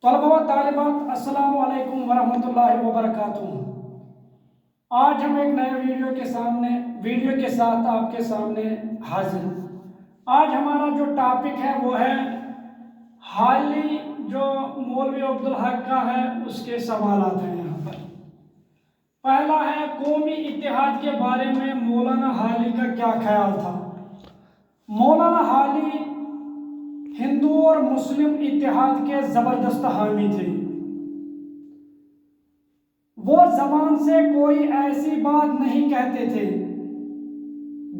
طلبہ و طالبات السلام علیکم ورحمۃ اللہ وبرکاتہ۔ آج ہم ایک نئے ویڈیو کے ساتھ آپ کے سامنے حاضر ہیں۔ آج ہمارا جو ٹاپک ہے وہ ہے حالی جو مولوی عبدالحق کا ہے اس کے سوالات ہیں۔ یہاں پر پہلا ہے قومی اتحاد کے بارے میں مولانا حالی کا کیا خیال تھا۔ مولانا حالی ہندو اور مسلم اتحاد کے زبردست حامی تھے۔ وہ زبان سے کوئی ایسی بات نہیں کہتے تھے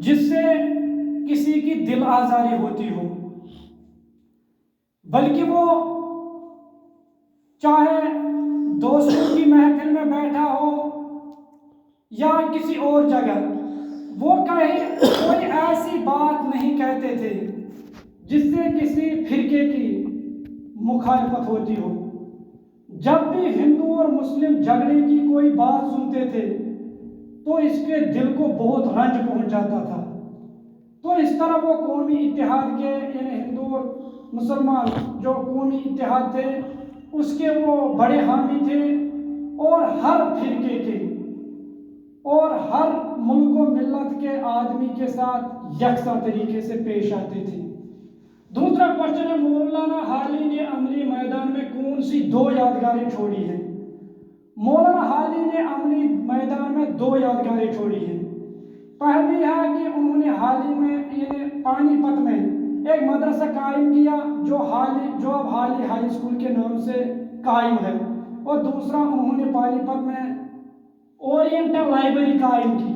جس سے کسی کی دل آزاری ہوتی ہو، بلکہ وہ چاہے دوستوں کی محفل میں بیٹھا ہو یا کسی اور جگہ، وہ کوئی ایسی بات نہیں کہتے تھے جس سے کسی فرقے کی مخالفت ہوتی ہو۔ جب بھی ہندو اور مسلم جھگڑے کی کوئی بات سنتے تھے تو اس کے دل کو بہت رنج پہنچ جاتا تھا۔ تو اس طرح وہ قومی اتحاد کے یعنی ہندو اور مسلمان جو قومی اتحاد تھے اس کے وہ بڑے حامی تھے، اور ہر فرقے کے اور ہر ملک و ملت کے آدمی کے ساتھ یکساں طریقے سے پیش آتے تھے۔ دوسرا کوشچن ہے مولانا حالی نے عملی میدان میں کون سی دو یادگاریں چھوڑی ہیں۔ مولانا حالی نے عملی میدان میں دو یادگاریں چھوڑی ہیں۔ پہلی ہے کہ انہوں نے حال ہی میں یعنی پانی پت میں ایک مدرسہ قائم کیا جو اب حالی ہائی اسکول کے نام سے قائم ہے، اور دوسرا انہوں نے پانی پت میں اورینٹل لائبریری قائم کی۔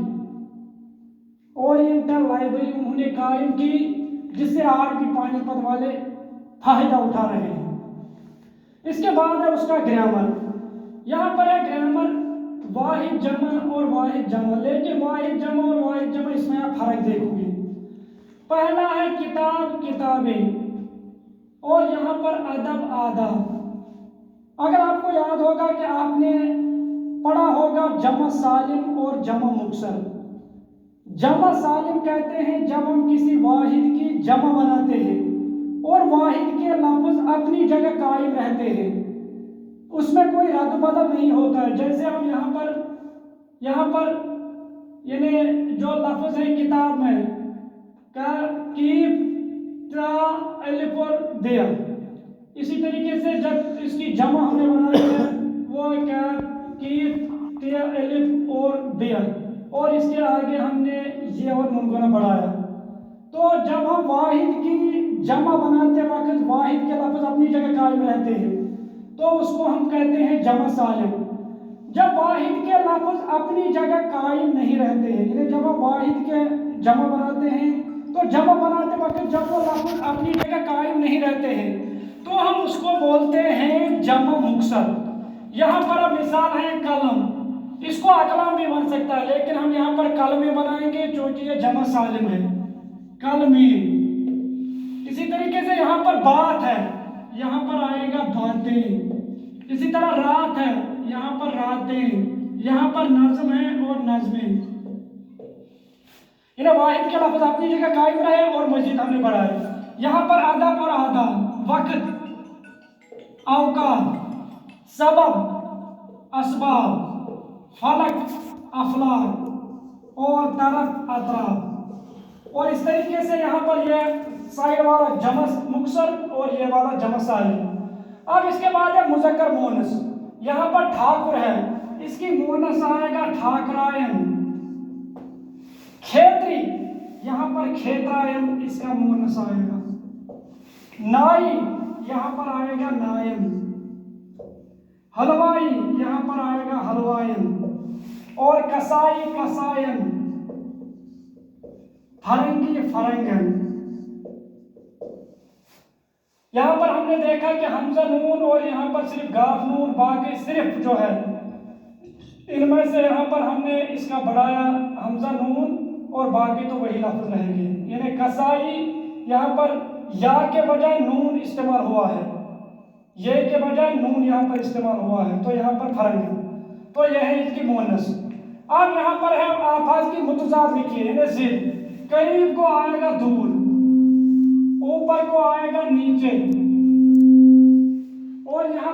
اورینٹل لائبریری انہوں نے قائم کی جس سے آج بھی پانی پت والے فائدہ اٹھا رہے ہیں۔ اس کے بعد ہے اس کا گرامر۔ یہاں پر ہے گرامر واحد جمع اور واحد جمع، لیکن واحد جمع اور واحد جمع اس میں آپ فرق دیکھو گے۔ پہلا ہے کتاب کتابیں، اور یہاں پر ادب آداب۔ اگر آپ کو یاد ہوگا کہ آپ نے پڑھا ہوگا جمع سالم اور جمع مکسر۔ جمع سالم کہتے ہیں جب ہم کسی واحد کی جمع بناتے ہیں اور واحد کے لفظ اپنی جگہ قائم رہتے ہیں، اس میں کوئی رد بدل نہیں ہوتا ہے۔ جیسے ہم یہاں پر یعنی جو لفظ ہے کتاب میں کیف تا الف اور دیا، اسی طریقے سے جب اس کی جمع ہم نے بنائی ہے وہ کیا کیف تا الف اور دیا، اور اس کے آگے ہم نے یہ اور نون گنا بڑھایا۔ تو جب ہم واحد کی جمع بناتے وقت واحد کے لفظ اپنی جگہ قائم رہتے ہیں تو اس کو ہم کہتے ہیں جمع سالم۔ جب واحد کے لفظ اپنی جگہ قائم نہیں رہتے ہیں، یعنی جب ہم واحد کے جمع بناتے ہیں تو جمع بناتے وقت جب وہ لفظ اپنی جگہ قائم نہیں رہتے ہیں تو ہم اس کو بولتے ہیں جمع مکسر۔ یہاں پر مثال ہے قلم، اس کو اقلام بھی بن سکتا ہے، لیکن ہم یہاں پر قلمیں بنائیں گے چونکہ یہ جمع سالم ہے، قلمی۔ اسی طریقے سے یہاں پر بات ہے، یہاں پر آئے گا باتیں۔ اسی طرح رات ہے، یہاں پر راتیں۔ یہاں پر نظم ہے اور نظمیں۔ انہیں واحد کے لفظ اپنی جگہ قائم رہے اور مزید ہم نے بڑھائے۔ یہاں پر ادب اور آداب، وقت، اوقات، سبب، اسباب، فلک، افلاک اور طرف، اطراف۔ اور اس طریقے سے یہاں پر یہ سائڈ والا جمع مکسر اور یہ والا جمع سالم۔ اب اس کے بعد ہے مذکر مونس۔ یہاں پر ٹھاکر ہے، اس کی مونس آئے گا ٹھاکرائن۔ کھیتری، یہاں پر کھیترائن، اس کا مونس آئے گا۔ نائی، یہاں پر آئے گا نائن۔ حلوائی، یہاں پر آئے گا حلوائن۔ اور کسائی، کسائن۔ فرنگی، فرنگن۔ یہاں پر ہم نے دیکھا کہ حمزہ نون اور یہاں پر صرف گاف نون، باقی صرف جو ہے ان میں سے یہاں پر ہم نے اس کا بڑھایا حمزہ نون اور باقی تو وہی لفظ رہیں گے۔ یعنی کسائی، یہاں پر یا کے بجائے نون استعمال ہوا ہے، یہ کے بجائے نون یہاں پر استعمال ہوا ہے، تو یہاں پر فرنگ ہے، تو یہ ہے اس کی مونس۔ اب یہاں پر ہے آفاظ کی متضاد لکھیے، یعنی ضد۔ قریب کو آئے گا دور، اوپر کو آئے گا نیچے، اور یہاں